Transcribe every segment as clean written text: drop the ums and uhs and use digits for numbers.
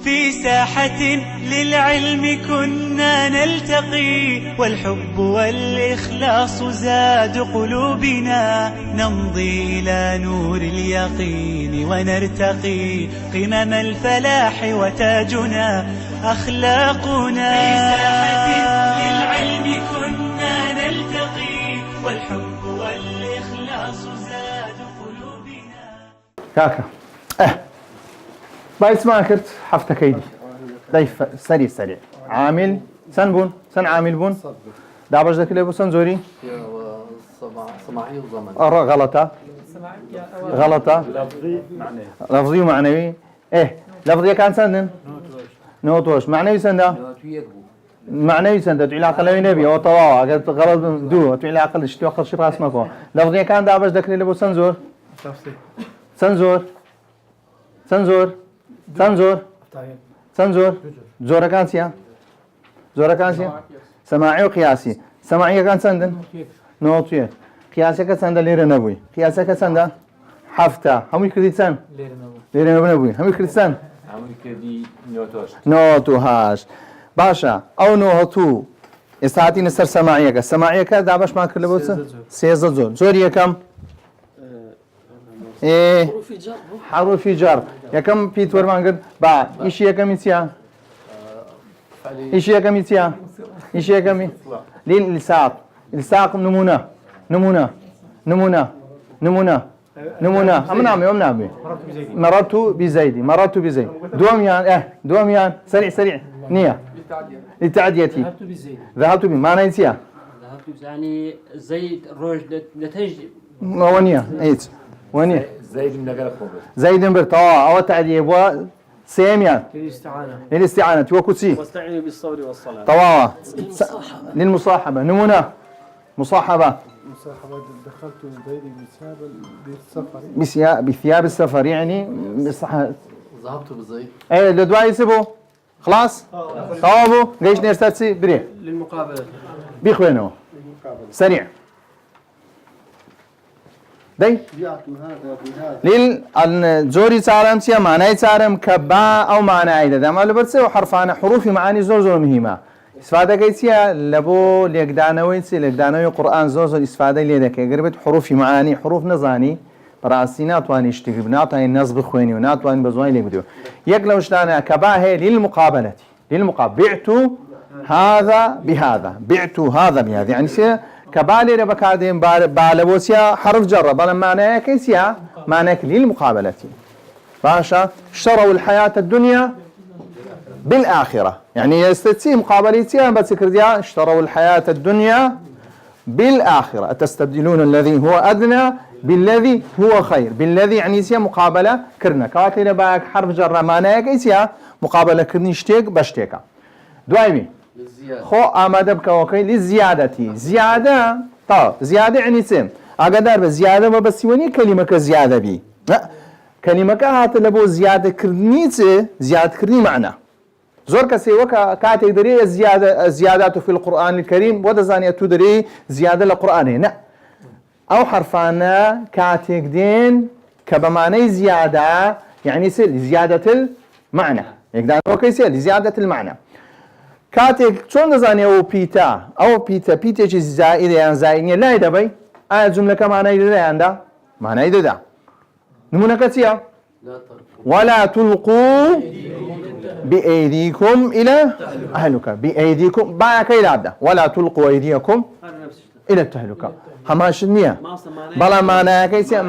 في ساحة للعلم كنا نلتقي، والحب والإخلاص زاد قلوبنا، نمضي إلى نور اليقين ونرتقي قمم الفلاح وتاجنا أخلاقنا. في ساحة للعلم كنا نلتقي، والحب والإخلاص زاد قلوبنا. كاكا بايس ما كرت حفتة كيدي ضيف سريع عامل سنبون سن عامل بون دابج ذاك اللي بو سنزوري سماعي وزمني غلطة لفظي ومعنوي لفظي كان سندن نوتوش معنوي سندا معنوي سندا تعيل عقل نبي او طواوا قالت غلط دو تعيل عقل شتو عقل شي راس ماكو لفظي كان دابج ذاك اللي بو سنزور زورا كانسيا سماعي وقياسي سماعي كان سندن نوتوية قياسي كان سندا ليرة نبوي قياسي كان سندا حفتة همي كريتسان ليرة نبوي همي كريتسان همي كردي نوتوهاش باشا او نوتو استعطيني سر سماعية كان دابش ما كرلي بوسا سيزا زوري كم حروف جر يكم بيتور مانجد با إيش يكم يتيا إيش يكم للساق نمونة أمنامي مررت بزيد دوميان سريع نية للتعديتي ذهبت بي ما نيتيا يعني زيد روج نتج ونيا ايت ونيا زيد برطاء او تعديه و سيميان للاستعانة وكسي واستعينوا بالصبر والصلاة طواوا للمصاحبة نمونة مصاحبة دخلت بالسفر بثياب السفر يعني ذهبت بالزيت ايه لدواء يسبو خلاص طوابو ليش نرتسي بري للمقابلة بيخوينو سريع دي الزوري صارم سيا معناي صارم كبا او معناي ده ما لبرسه وحرفان حروف معاني زور مهمه استفاده كيسيا لبو ليقدانوي ليقدانوي قران زور استفاده ليدك قربت حروف معاني حروف نزاني براسينات واني اشتغل ناطي الناس بخويني ونات واني بزوين لي بدو يقلو شتانا كبا هي للمقابله بعت هذا بهذا يعني سي كبالي ربكادين بالبوسيا حرف جر بل معناه كيسيا معناه للمقابلة باشا اشتروا الحياة الدنيا بالآخرة يعني يستتسي مقابلتها بس كرديا اشتروا الحياة الدنيا بالآخرة أتستبدلون الذي هو أدنى بالذي هو خير بالذي يعني سيا مقابلة كرنا كاتي رباك حرف جر معناه كيسيا مقابلة كرني شتيك بشتيكا دوايمي خو آماده بكوكي للزيادة زيادة طب زيادة يعني سم أقدر بزيادة ما بس وني كلمة كزيادة بي كلمة كهات لبو زيادة كرنيت زيادة كرني معنا زور كسي وكا كاتي دري الزيادات في القرآن الكريم ودزانية تدري زيادة القرآن هنا أو حرفانا كاتي دين كبماني زيادة يعني سل زيادة المعنى يقدر وكي سل زيادة المعنى كاتك شون نزاني او بيتا شي زائده يعني زائنيه لا يدبي جمله كما يدا معنى يدا نمونه كتيا ولا تلقوا بايديكم الى اهلك بايديكم با كاي لابدا ولا تلقوا ايديكم الى التهلكه هماش النيه بلا معنى كيسيا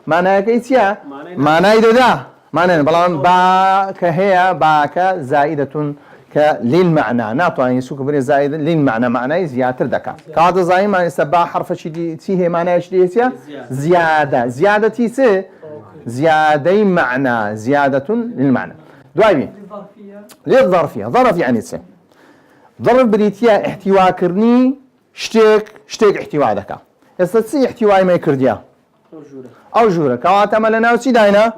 معنى كيسيا معنى يدا معنى بلا با كهي باك زائده للمعنى ناطو يعني سوق بري زائد للمعنى معنى زيادة دكا كاد زاي ما يسبع حرف شدي تيه معنى شدي زيادة تيسه زيادة معنى زيادة للمعنى دوايبي للظرفية ظرف يعني تسه ظرف بريتيا احتواء كرني شتيك احتواء دكا يستطيع احتواء ما يكرديا او جورة كواتا ملنا وسي داينا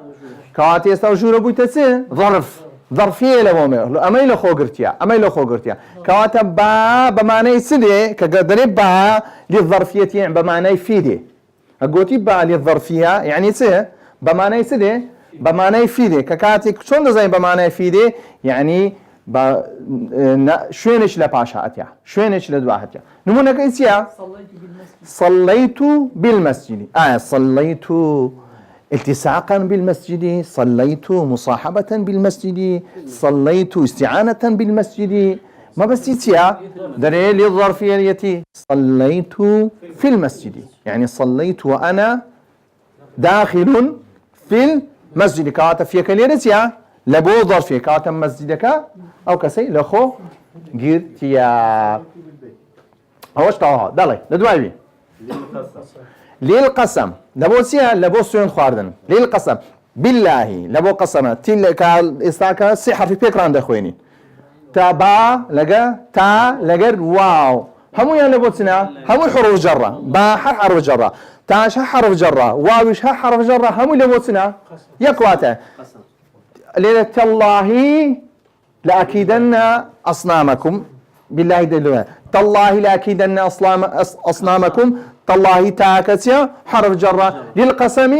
كواتا يستو جورة بويتسه ظرفية لبومه أميل خوغرتيا كواتا با بمعنى سدي كقدر با للظرفية يعني بمعنى فيدي أقولتي با للظرفية يعني سه بمعنى سدي بمعنى فيدي ككاتك شون زين بمعنى فيدي يعني شوينش لباشاتيا شوينش لدواحتيا نمونا كيسيا صليت بالمسجد صليت التصاقا بالمسجد صليت مصاحبة بالمسجد صليت استعانة بالمسجد ما بس يتيا دليل للظرفية صليت في المسجد يعني صليت وأنا داخل في المسجد كاتا في كليرتيا لبو ظرفية كاتا مسجدك أو كسي لخو جيرتيا هوش طاوها دالي لدوايبي للقسم لبو سيا لبو سيون خواردن للقسم بالله لبو قسمة تلك استاكا صحة في بيكران دخويني تابا لقى تا لقى واو همو يعني لبو سنا همو حروف جرة با حرف جرة تاش حرف جرة واوش حرف جرة همو لبو سنا يقواته ليلة الله لأكيدن أصنامكم بالله دلوها تالله لأكيدن أصنامكم تالله تاكتيا حرف جرة للقسم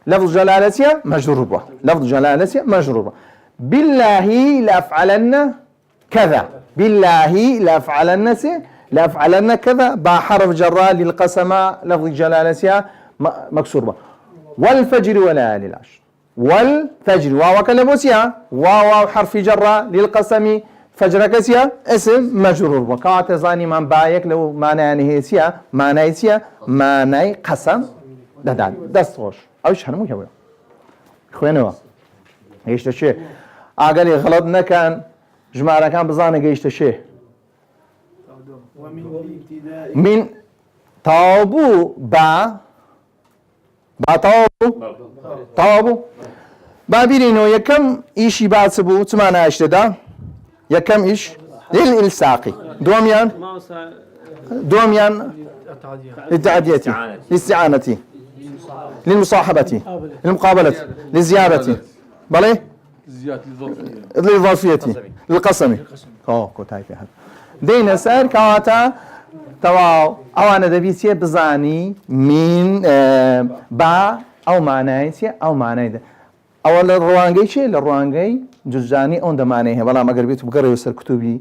لفظ جلالتيا مجرورة لفظ جلالتيا مجرورة بالله لأفعلن كذا بالله لأفعلن كذا با حرف جرة للقسم لفظ جلالتيا مكسورة والفجر وليالي العشر والفجر واو كلموسيا واو حرف جرة للقسم فجر كسيا اسم مجرور وقعت زاني من بايك لو معنى هيسيا معنى هيسيا معنى قسم دستوش اوش هنمو يا خوينوا ايش تشي اقل غلط نكان جماعه كان بزانه ايش تشي من طابو با طابو بابيرينو يكم ايشي باسبو تمانا اشتدا يكم ايش للالصاقي دوميان للتعدية للاستعانة للمصاحبة للمقابلة للزيادة بلي للظرفية للقسم كوتاي في هذا دينا سار كواتا تواو اوانا دبيسيه بزاني من با او معنايسيه او معنايده اول الروانجي شيء الروانجي جزاني اون دمانيه بلا ما قربيت بقرا يسر كتبي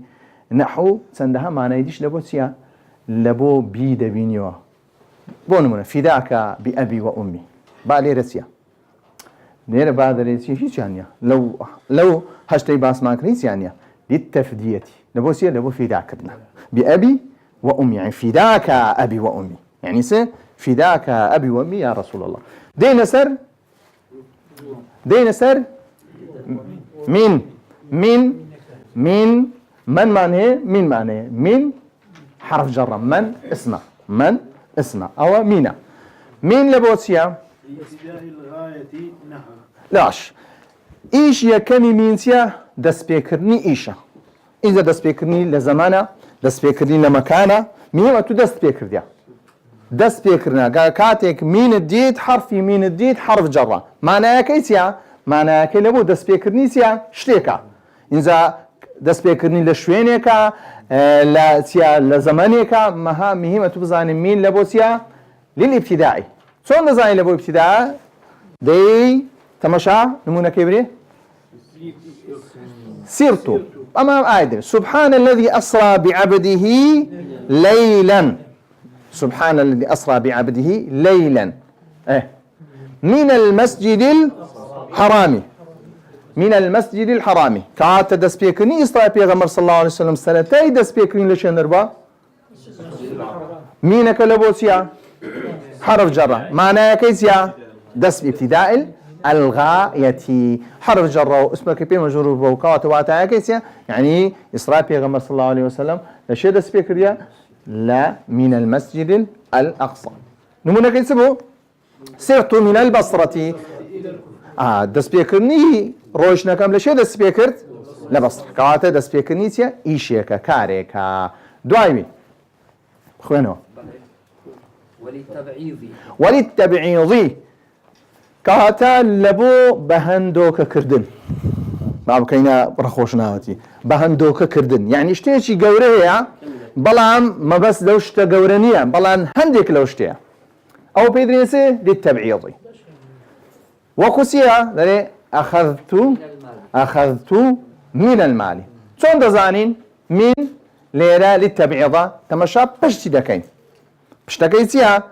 نحو سندها معنايديش لبوسيا لبو بي دبينيو بونمنا فداك بأبي وأمي بالي رسيا نير بعد رسيا هيش يعني لو هشتي باس ما كريس يعني للتفدية لبوسيا لبو فداكنا بأبي وأمي يعني فداك أبي وأمي يعني فداك أبي وأمي يا رسول الله دين سر من معناه من حرف جر من اسمه أو مينا مين لبوسيا لاش إيش يا كمي مينسيا دس بيكرني إيشا إذا دس بيكرني لزمانة دس بيكرني لمكانة مين ما تدس بيكر ديا دس بيكرنا كاتك مين الديت حرفي مين الديت حرف جرة معناها كيسيا معناها كي لبو دس بيكرني سيا شليكا إذا دس بيكرني لشوينيكا لا سيا لزمانيكا مها مهمة تبزاني مين لبوسيا للابتدائي شلون نزاني لبو ابتداء دي تمشى نمونا كبري سيرتو أمام آية سبحان الذي أسرى بعبده ليلا سبحان الذي أسرى بعبده ليلا من المسجد الحرامي من المسجد الحرامي كعادة دس بيكرني إسراء بيغمر صلى الله عليه وسلم سنتي دس بيكرني لشان نربا مينك لبوسيا حرف جرة معناه كيسيا دس بابتداء الغاية حرف جرة اسمك بي مجرور بوقات واتايا كيسيا يعني إسراء بيغمر صلى الله عليه وسلم لشي دس بيكريا لا من المسجد الأقصى نمونا كيسبو سرت من البصرة دس بيكرني روشنا كم لشي دس بيكرت لبصر كواتا دس بيكرني سيا إيشيكا كاريكا دوايمي خوينو وللتبعيضي كواتا لبو بهندوك كردن باب كينا رخوشناوتي بهندوك كردن يعني اشتيشي قوريا بلان ما بس لوشتا قورانيا بلان هندك لوشتيا او بيدريسي للتبعيضي وكسيها دلي أخذت من المال شون دزانين من ليرة للتبعيضة تمشى بشتي دكين بشتكيتيها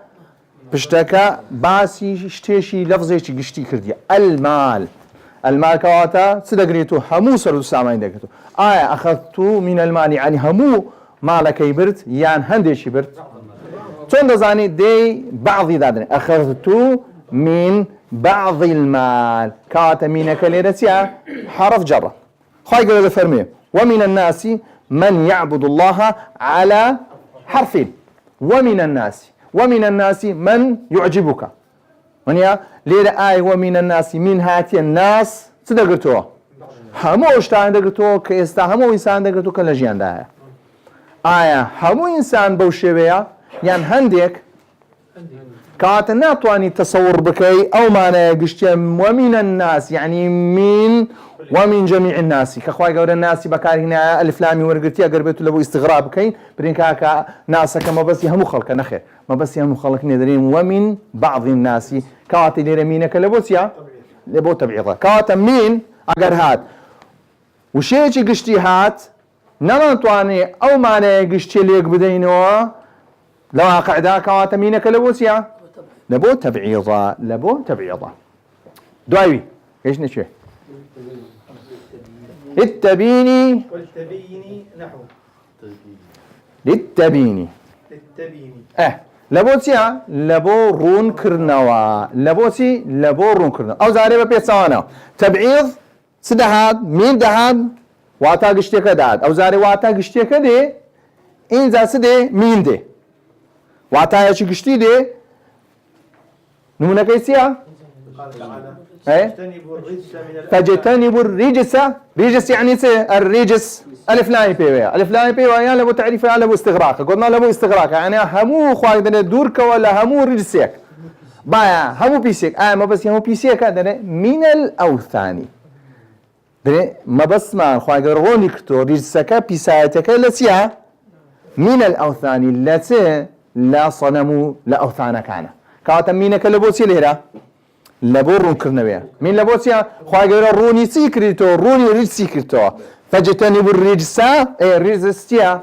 بشتكا باسي شتيشي لفظي قشتي كردية المال كواتا سدقريتو همو سردو سامين دقيتو أخذت من المال يعني همو مالك يبرت يعني هندشي برت شون دزاني دي بعضي دادني أخذت من بعض المال كواتا مينك ليرتيا حرف جرة خواهي قال فرميه ومن الناس من يعبد الله على حرفين ومن الناس من يعجبك ونيا ليرة ومن الناس من هاتي الناس صدقتوه همو اشتان دقتوه كيستا همو إنسان دقتوه كالجيان داها همو إنسان بوشيبيا يعني هنديك كانت ناتواني تصور بكي أو معنى قشتيا ومن الناس يعني ومن جميع الناس كخواي قول الناس بكار هنا ألف لامي ورقتي قربتو لبو استغراب كين برين كاكا ناسك ما بس يهمو خلق نخير ما بس يهمو خلق ندرين ومن بعض الناس كاتي لرمينك لبو تبعيضة كاتا مين أقر هات وشيء قشتي هات نمانتواني أو معنى قشتي ليك بدينوا لو قاعدة كاتا مينك لبو تبعيضة دعوي ايش نشوي للتبيني نحو للتبيني لبوتيا لبو رون كرنوا لبو رون كرنوا او زاري ببيت سوانا تبعيض سدهاد مين دهاد واتا قشتك دهاد او زاري واتا قشتك دي این زا سده مين دي واتا يشي قشتي دي نمونا كيسيا فاجتنبوا الرجس رجس يعني الرجس الف لام بيويا لبو تعريفها لبو استغراق قلنا لبو استغراق يعني همو خواهد دورك ولا همو رجسيك بايا همو بيسيك ما بس همو بيسيك من الاوثان ما بس ما خواهد رونيكتو رجسك بيسايتك لسيا من الاوثان التي لا صنموا لا اوثان كان كاتم مينك لبو سيلهرا لبو رون كرنويا من لبوسيا خواهي روني سيكريتو روني ريج سيكريتو فاجتنبوا الرجسا الرجسيا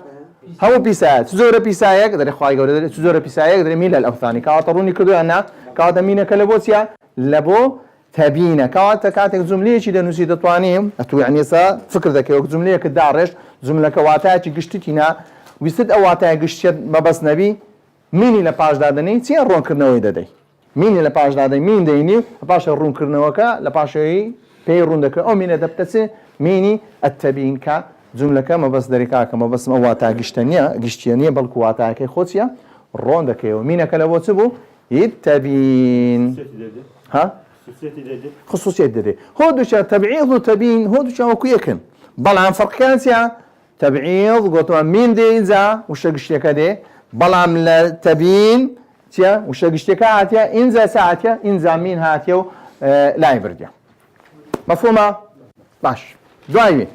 هو بيسايا تزور بيسايا قدر خواهي قول تزور بيسايا قدر ميل الاوثاني كاتا روني كردو انا كاتا مينك لبوسيا لبو تبينا كاتا زمليه شي دنوسي تطوانيم اتو يعني سا فكر ذكي زمليه كدارش زملك واتاچ گشتينا ويسد اواتاي گشت ما بس نبي ميني لپاش دادني تي رون كرنوي ددي مين لپاش دادي مين ديني لپاش رون كرنوكا لپاشي بي رون دك او مين دبتسي ميني التبين كا جملك ما بس دريكا ما بس مواتا گشتينيا بلكو واتا كي خوتيا رون دك ومين كلبوتبو التبين ها خصوصيه ددي هودوشا تبعيض وتبين هودوشا وكيكن بلان فرق كانسيا تبعيض قلت مين دينزا وش گشتيكا دي بلان التبين تيا وشجشتكا هاتيا إنزا ساعتيا إنزا مين هاتيا لا يبرجع مفهومة باش دعوي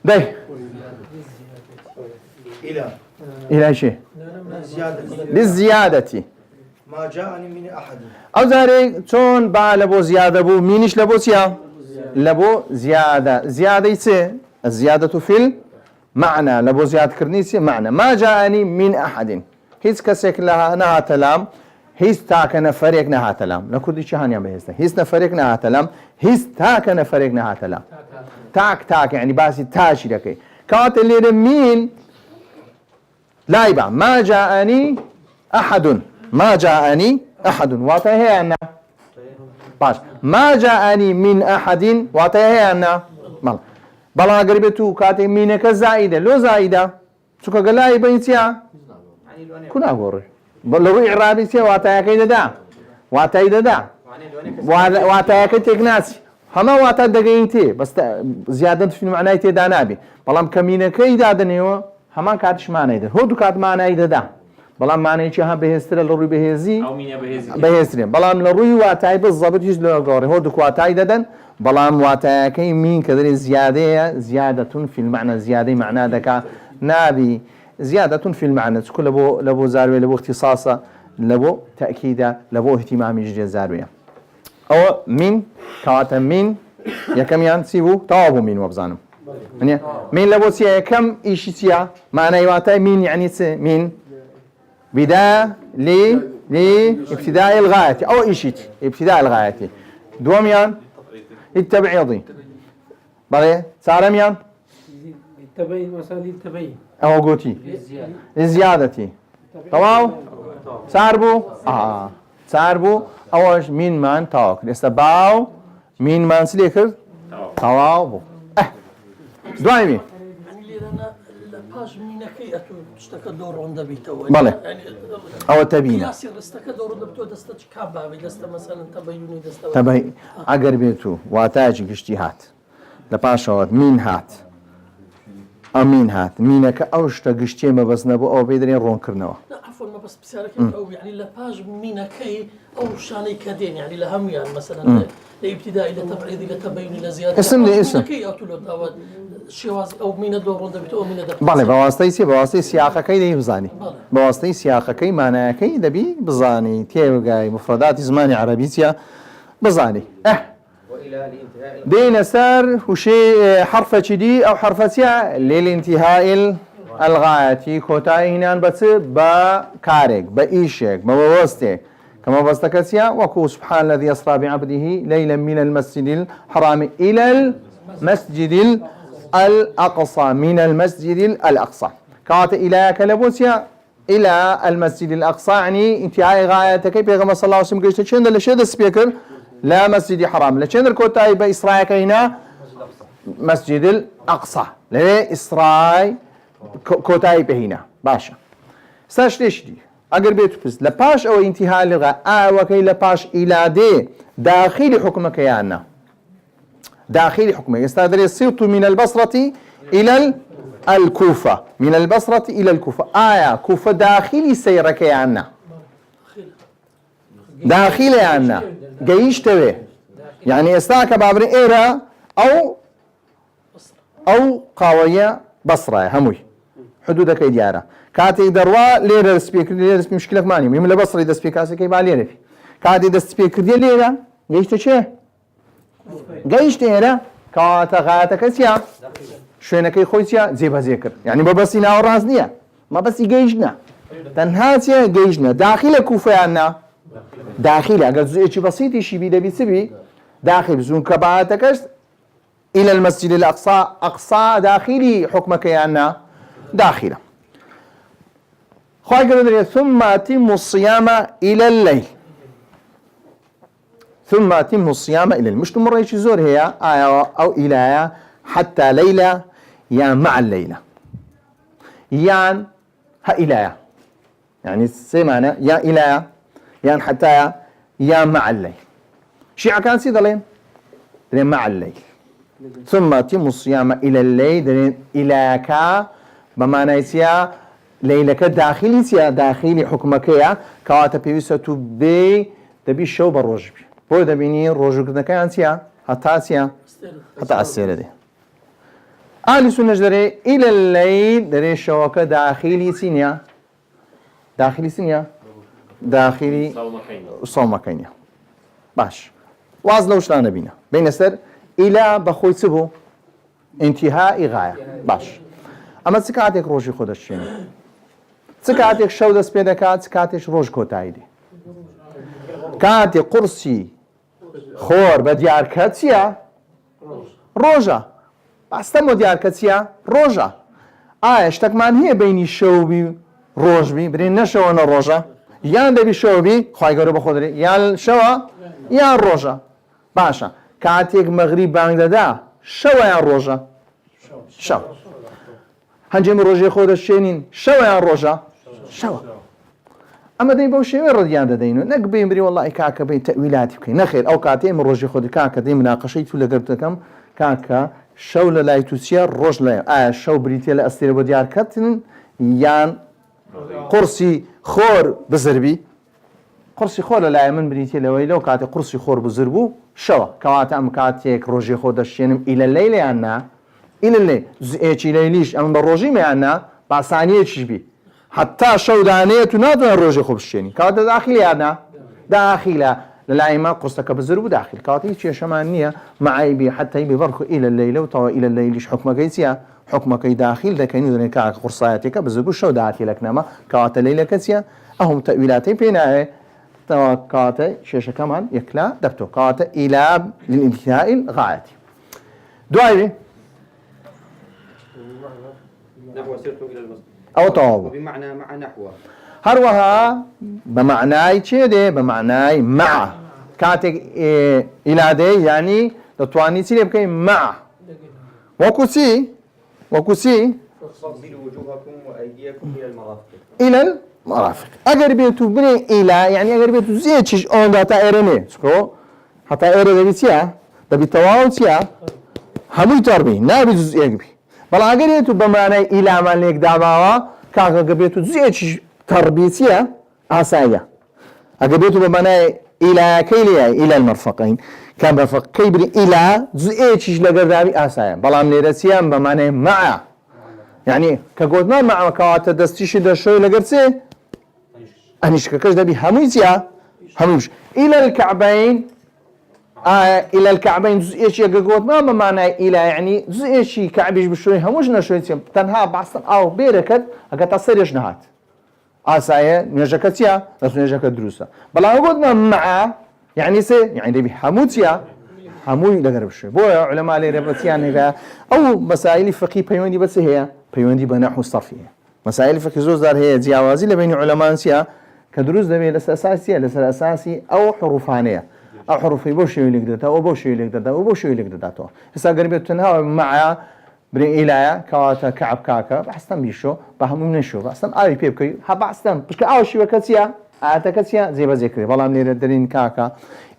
ده إلى شيء للزيادة ما جاءني من أحد أو زاري شون با لبو زيادة بو مينش لبو سيا لبو زيادة يسي الزيادة في معنى لبو زيادة كرنيسي معنى ما جاءني من أحد هيس كسيك لها نها تلام هيس تاك نفريك نها تلام لكودي شهانيا بهسته هيس نفريك نها تلام هيس تاك نفريك نها تلام تاك يعني باسي تاشي لكي كانت اللي مين لا يبع ما جاءني أحد واتهي أنا باش ما جاءني من أحد واتهي أنا بلا قريبتو كاتي مينك زائدة لو زائدة سوكا قلاي بينتيا كنا أقول لو إعرابي سيا واتاكي دا واتاكي تكناسي هما واتا دقينتي بس زيادة في معنى تدا نابي بلام كمينك دادنيو هما كاتش معنى دا هو دو كات معنى دا بلام معنى چها بهستر لروي بهزي او مينيا بهزي بهستر بلام لروي واتاي بالضبط يج لو غوري هو دو واتاي ددن بلام واتاكي مين كدري زيادة في المعنى زيادة معنى دكا نابي زيادة في المعنى كل لبو زاروي لبو اختصاصا لبو تأكيدا لبو اهتمامي جديد زاروية أو من كواتا من يكم ينسيبو توابو من وبزانم يعني من لبو سيا كم إيش سيا معنى يواتا من يعني من بداية لابتداء الغاية أو إيشيت ابتداء الغاية دوميان التبعيضي بله سارميان التبين مسالي التبين أو قوتي الزيادة تواو ساربو ساربو أوش مين مان تاوك استباو مين مان سليكر تواو بو دوايمي يعني لنا باش مينكي اتو اشتكى دور عند بيتو بله. يعني أو تبينا ياسر اشتكى دور عند بيتو دست كابا دست مثلا تبيني دست تبعي أجر بيتو واتاجي اجتهاد لباشوات مين هات أمين هات مينك أوشتا قشتي ما بس نبو أو بيدرين رون كرنوا لا عفوا ما بس بسالك او يعني لباج مينكي او شاني كدين يعني لهم يعني مثلا لابتداء الى تبعيض الى تبين الى زياده اسم لي اسم. مينكي او تلو شواز او مين دور عند بيتو او مين دور بله بواسطي سياقكي دي بزاني بواسطي سياقكي معناكي دبي بزاني تيوغاي مفردات زماني عربيتيا بزاني وإلى الانتهاء دينا سار وشي حرف دي او حرفتيا للانتهاء الغاية كوتاي هنا بس با كارك با ايشك ما بوستك كما بوستكسيا وكو سبحان الذي اسرى بعبده ليلا من المسجد الحرام الى المسجد الاقصى من المسجد الاقصى كانت الى كلبوسيا الى المسجد الاقصى يعني انتهاء غايتك بيغمر صلى الله عليه وسلم قلت شنو لشد سبيكر لا مسجد حرام لشن الكوتاي بإسرائيل هنا مسجد الأقصى ليه إسرائيل كوتاي بهنا باشا ساش ليش دي أقرب بيتوبس لباش أو انتهاء لغة وكي لباش إلى دي داخل حكمك يا أنا داخل حكمك يستدري صرت من البصرة إلى الكوفة من البصرة إلى الكوفة كوفة داخلي سيرك يا أنا داخلي يا أنا جيش توي يعني استاك بابر إيرا أو قاوية بصرة هموي حدودك ديارة كاتي دروا ليرة سبيكر ليرة مشكلة ماني مهم لبصرة إذا سبيكاسي كي باليرة في كاتي إذا سبيكر دي ليرة جيش تشي جيش تيرا كاتا غاتا كسيا شوينة كي خويسيا زيبها ذكر يعني ما بس يناو رازنيا ما بس يجيشنا تنهاتيا جيشنا داخل كوفة عنا داخلي اگر زوجي بسيط شي بيده بيسبي داخل زون كباتكش الى المسجد الاقصى اقصى داخلي حكمك يا أنا داخله خاطر ثم اتم الصيام الى الليل ثم اتم الصيام الى الليل مش مره يجي زور هي او الى حتى ليله يا مع الليله يان ها الى يعني سمعنا يا الى يعني حتى يا مع الليل شيعة كان سيدا لين مع الليل ثم تم الصيام إلى الليل إلى كا بمعنى يسيا ليلك داخلي سيا داخلي حكمك يا كواتا بيوسة بي دبي شو بالرجب بو دبيني الرجب كان سيا حتى سيا حتى السيرة دي أهل سنة دري إلى الليل دري شوكا داخلي سينيا داخلي سينيا داخلي صومكين باش واز لو شلون بينا بين سر الى بخوي سبو انتهاء غايه باش اما سكاتك روجي خود الشين سكاتك شو دس بيدكات سكاتش روج كوتايدي كاتي قرصي خور بديار كاتيا روجا استمو ديار كاتيا روجا اشتك مان هي بيني شوبي روجبي برين نشو انا روجا یان دەبی شەوە بی خی گەورە بە خۆ دەرێ یان شەوە یان ڕۆژە باشە کاتێک مەغریب بانگ دەدا شەوە یان ڕۆژە شەو هەنجێمی ڕۆژێ خۆ دەشێنین شەوە یان ڕۆژە شەوە ئەمە دەی بەو شێوەیە ڕەدیان دەدەین و نەک بێن بری وەڵی کاکە بێ تەویلاتی بکەین نەخێر ئەو کاتێ ئێمە ڕۆژی خۆ کاکە دەی مناقەشەی تو لەگەر دەکەم کاکە شەو لە لای تووسە ڕۆژ لای ئایا شەو بریتە لە ئەستێرە بۆ دیارکەتن یان قرصي خور بزربي قرصي خور لا من بريتي لوي لو كاتي قرصي خور بزربو شوا كواتا ام كاتيك روجي خودشينم الى الليل عنا الى الليل ايش ليليش ام بروجي معنا با ثانيه تشبي حتا شەودانەیەت و ناتوانێت ڕۆژێ خۆ بشێنی کاتە داخلی یانا داخلە لەلایما قورسەکە بزر و داخل کاتی هیچ کێشەمان نییە معایبی حتى ببەڕکو إلى الليل وتەوە إلى الليلش حکمەکەی چییە حکمەکەی داخل دەکەین و دەنێ کاکە قورسایەتێکە بزر و شەو داخلەکەنەما کاتە لەیلەکە چییە ئەهم تەویلاتەی پێ نایێ تەوا کاتە کێشەکەمان یەکلا دەبتەوە کاتە إلى للانتهاء الغاية دوایێ نحو سرت إلى المسجد أو تەواو بمعنى مع نحو هەروەها بە معنای چێ دێ بە معنای مع کاتێک ئیلادەی یعنی دەتوانی چی لێ بکەین مع وەکو چی صبلوا وجوهكم وأيديكم إلى المرافق إلى المرافق ئەگەر بێت و بنێ ئیلا یعنی ئەگەر بێت و زێکیش ئەوەندا تا ئێرە نێ چکۆ هەتا ئێرە دەبی چییە دەبی تەواو چییە هەمووی تەڕبی نابی جزئێک بی بەڵام ئەگەر بێت و بە معنای ئیلامان لێک داماوە کاکە بێت و زێکیش تربيتية عسايا أجابته بمعنى إلى كيليا إلى المرفقين كان مرفق كيبري إلى زئيش لقردابي عسايا بلام نيرسيان بمعنى مع يعني كقولنا مع كوات دستيش دشوي لقرسي أنيش ككش دبي هميزيا هميش إلى الكعبين إلى الكعبين زئيش يقول ما بمعنى إلى يعني زئيش كعبيش بشوي هموش نشوي تنها بعصا أو بيركت أجا تصيرش نهات ئاسایە نوێژەکە چییە دەست نوێژەکە دروستە بەڵام گوتمە مع یعنی سێ یعنی دەبی هەموو چییە هەمووی لەگەر بشێ بۆیە عولەما لێرە بەچیانێکە ئەو مەسائلی فقی پەیوەندی بەچ هەیە پەیوەندی بە نەحو سەرفی هەیە مەسائلی فقی زۆر هەیە جیاوازی لە بینی عولەمان چییە کە دروست دەبێت لەسەر ئەساسیە لەسەر ئەساسی ئەو حروفانەیە ئەو حروفی بۆ شێوەی لێک دەداتەوە بۆ شێوەی لێک دەداتەوە بۆ شێوەی لێک دەداتەوە ئێستا گەر بێت تەنها مع بري إلى كواتا كعب كاكا بحستن بيشو بهم نشو بحستن آوي بيبكي هبحستن بس كأوشي وكتيا آتكتيا زي بذكري والله من ليرة كاكا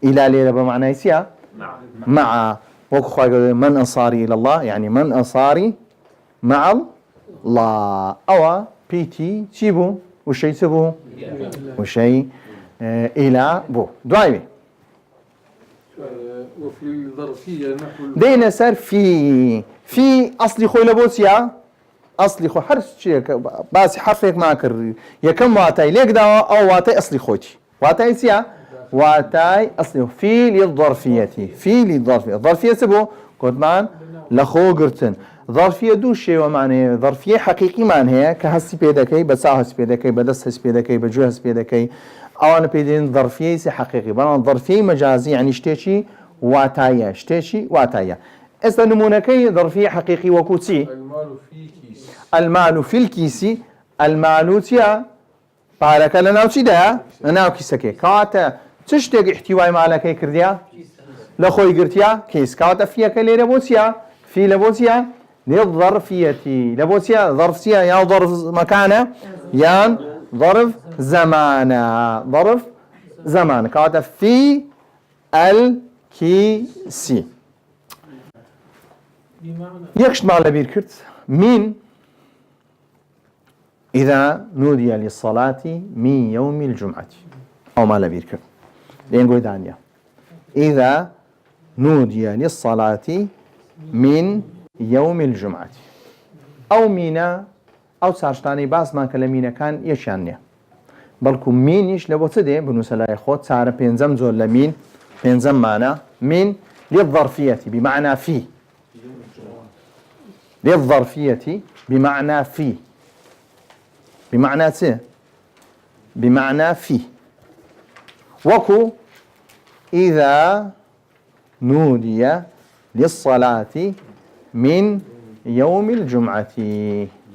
إلى ليرة بمعنى يسيا مع وكخوا من أنصاري إلى الله يعني من أنصاري مع الله أو بيتي تيبو وشي تبو وشي إلى بو دعيبي وفي الظرفية نحو دينا سر في أصلي خوي لبوسيا أصلي خو حرف شيء بس حرفك ما كر يكم واتاي ليك دوا أو واتاي أصلي خوتي واتاي سيا واتاي أصلي في للظرفية في للظرفية الظرفية سبو قدمان لخو قرتن ظرفية دو شيء ومعنى ظرفية حقيقي معنى هي كهسي بيدكي بساعة هسي بيدكي بدس هسي بيدكي بجوه هسي بيدكي أو أنا بيدين ظرفية سي حقيقي بنا ظرفية مجازي يعني اشتيشي واتايا اشتيشي واتايا استنمونكي ظرفية حقيقي وكوتي المال في كيس المال في الكيس المال تيا بارك لنا وشي ده انا كيسكي كاتا تشتق احتواء مالك كرديا لخوي قرتيا كيس كاتا فيها كلي لبوتيا في لبوتيا للظرفية لبوتيا ظرفية يا ظرف مكانه يا ظرف زمانه ظرف زمان كاتا في الكيسي يكشت مع لبير كرت من إذا نودي للصلاة من يوم الجمعة أو ما لبير كرت لين قوي دانيا إذا نودي للصلاة من يوم الجمعة أو مينا أو سارشتاني باس ما كلمينا كان يشانيا بلكو مينيش لبوتدي بنوسلا يخوت سارة بينزم زول لمين بينزم معنا من للظرفية بمعنى في للظرفية بمعنى في بمعنى ت بمعنى في وكو إذا نودي للصلاة من يوم الجمعة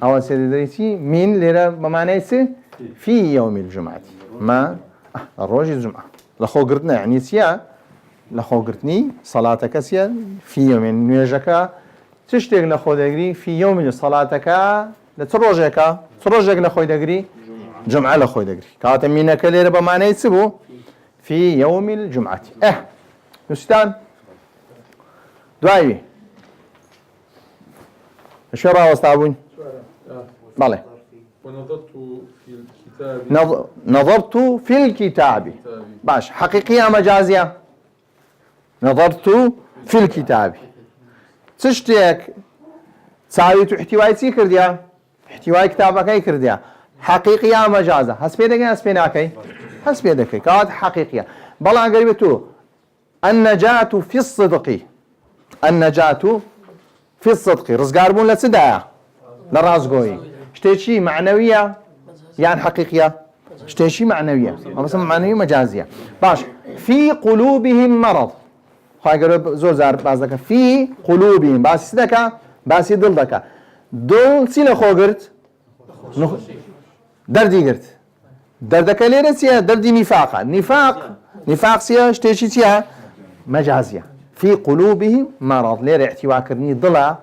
أو سيدريتي من لرا بمعنى في يوم الجمعة ما الروج الجمعة لخو قرتنا يعني سيا لخو قرتني صلاتك سيا في يوم نيجك تشتغل لخو دقري في يوم صلاتك لتروجك لخو دقري جمعة لخو دقري كاتم منك ليرة بمعنى يسبو في يوم الجمعة نستان دعائي شو رأوا استعبون بالله ونظرت في الكتاب نظرت في الكتاب باش حقيقية مجازية نظرت في الكتاب تشتيك ساويت احتواي سي كرديا احتواي كتابك اي كرديا حقيقية مجازة هس بيدك كانت حقيقية بلا قريبتو النجاة في الصدق في الصدق رزقار بون لسدايا لرازقوي شتيشي معنوية يعني حقيقية شتيشي معنوية مثلا معنوية مجازية باش في قلوبهم مرض خواهي قريب زور زار بازدك في قلوبهم باسي سدكا باسي دل دكا دل سيلا خو قرت دردي قرت دردك ليرة سيا دردي نفاق سيا شتيشي سيا مجازية في قلوبهم مرض ليرة احتواء كرني ضلع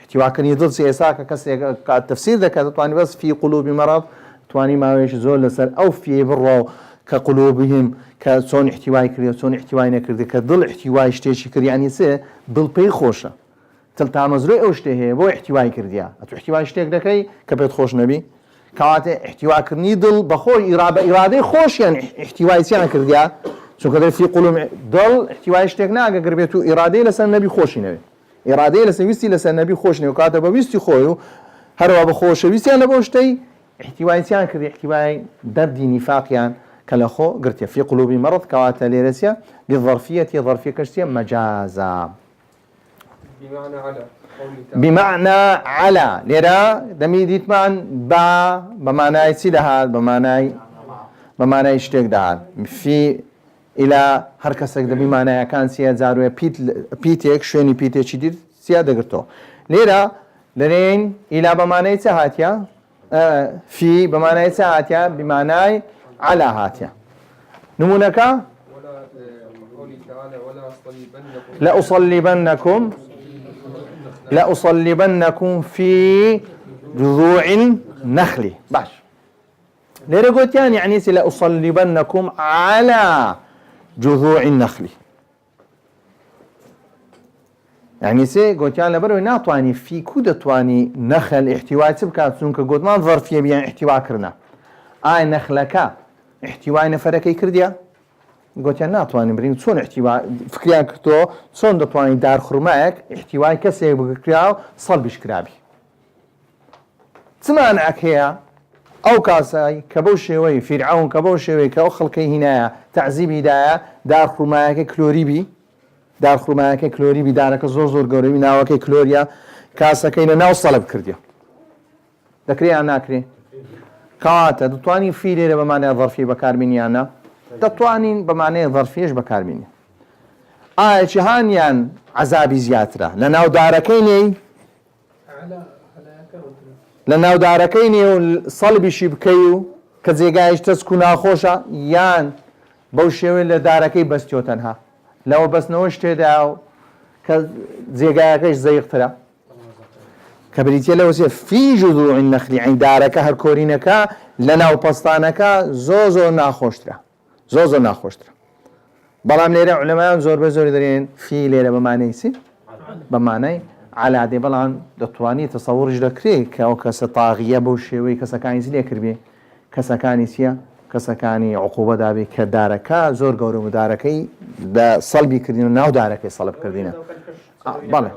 احتواء كرني ضل سياساك كسي التفسير ذاك تواني بس في قلوب مرض تواني ما ويش زول لسر أو في برو كقلوبهم كسون احتواء كري سون احتواء نكرد كضل احتواء شتيشي كري يعني سي ضل بي خوشة تلتا مزروع اوشته بو احتواء كرديا اتو احتواء اشتيك دكي كبيت خوش نبي كوات احتواء كرني ضل بخوي إرادة خوش يعني احتواء سيان كرديا شو كذا في قلوب ضل احتواء اشتيكنا قربيتو إرادة لسان نبي خوش نبي إرادة لسان ويستي لسان نبي خوش نبي كاتب ويستي خويو هروا بخوش ويستي أنا بوشتي احتواء سيان كردي احتواء دردي نفاق يعني كالأخو قرتيا في قلوب مرض كواتا ليرسيا بالظرفية ظرفية كشتيا مجازا بمعنى على ليرا دمي ديتمان با بمعنى سيدها بمعنى اشتيك دهال في إلى هركسك ده بمعنى كان سيا زاروية بيتك شويني بيتك شديد سيا دقرتو ليرا لرين إلى بمعنى سهاتيا في بمعنى سهاتيا بمعنى على هاتيا نمونك لأصلبنكم في جذوع النخل باش ليرا قلت يعني لأصلبنكم على جذوع النخل يعني قلت لبروي ناتواني في كود تواني نخل احتواء تبكات سونك قلت ما ظرفية بيان احتواء كرنا نخلك احتواء نفركي كرديا قلت ناتواني برين شون احتواء فكريان كتو شون دتواني دار خرماك احتواء كسي بكراو صلبش كرابي تمانعك هي او كاساي كبوشوي فرعون كبوشوي كاخلكي هنا تعذيب هدايا دار خرماك كلوريبي دار خرماك كلوريبي دارك زور قوري ناوك كلوريا كاسا كاين ناو صلب كرديا ذكريا ناكري كاتا دتواني في ليره بمعنى ظرفي بكاربيني انا دتواني بمعنى ظرفيش بكاربيني شهانيان عذابي زياتره لناو داركيني لناو داركيني صلبي شبكيو كزيغايش تسكنا خوشا يان بوشوي لداركي بس تنها لو بس نوش تداو كزيغايش زيغترا كبريتيا لو في جذوع النخل عند دارك هركورينك لناو بسطانك زوزو ناخوشترا بلام ليرة علماء زور بزور درين في ليرة بمعنى بمعنى على عدي بلان دتواني تصور جدكري كأو كسطاغية بوشوي كسكاني زلي كربي كسكاني سيا كسكاني عقوبة دابي كدارك زور قورو مداركي دا صلبي كردين ناو داركي صلب كردين بلى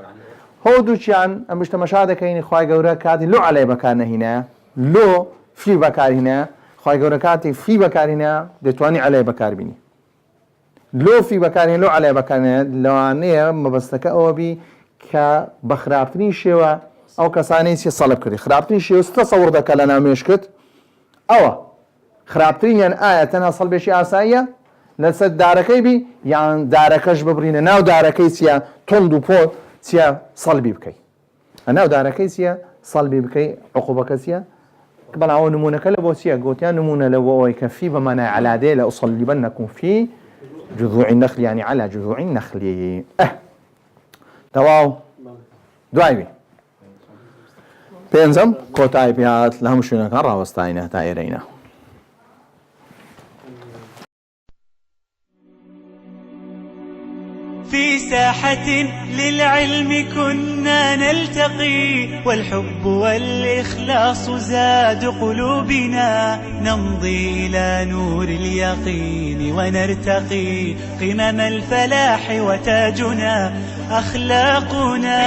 هو دوشيان مش تمشاهده كاين خواي قورا كاتي لو علي بكارنا هنا لو في بكار هنا خواي قورا كاتي في بكار هنا دتواني علي بكار بيني لو في بكار هنا لو علي بكار هنا لو اني مبستك او بي كبخرابتني شوا او كساني سي صلب كردي خرابتني شوا تصور دك لنا مشكت او خرابتني يعني تنها صلب شي اسايه لسد داركي بي يعني داركش ببرينا ناو داركي سيا تندو بوت سيا صلبي بكي أنا وداركي سيا صلبي بكي عقوبة كسيا قبل عون نمونة كلبو سيا قلت يا نمونة لو يكفي بمعنى على دي لأصلبنكم في جذوع النخل يعني على جذوع النخل تواو دعايبي بينزم كوتاي بيات لهم شنو كان راوستاينه تايرينا في ساحة للعلم كنا نلتقي والحب والإخلاص زاد قلوبنا نمضي إلى نور اليقين ونرتقي قمم الفلاح وتاجنا أخلاقنا.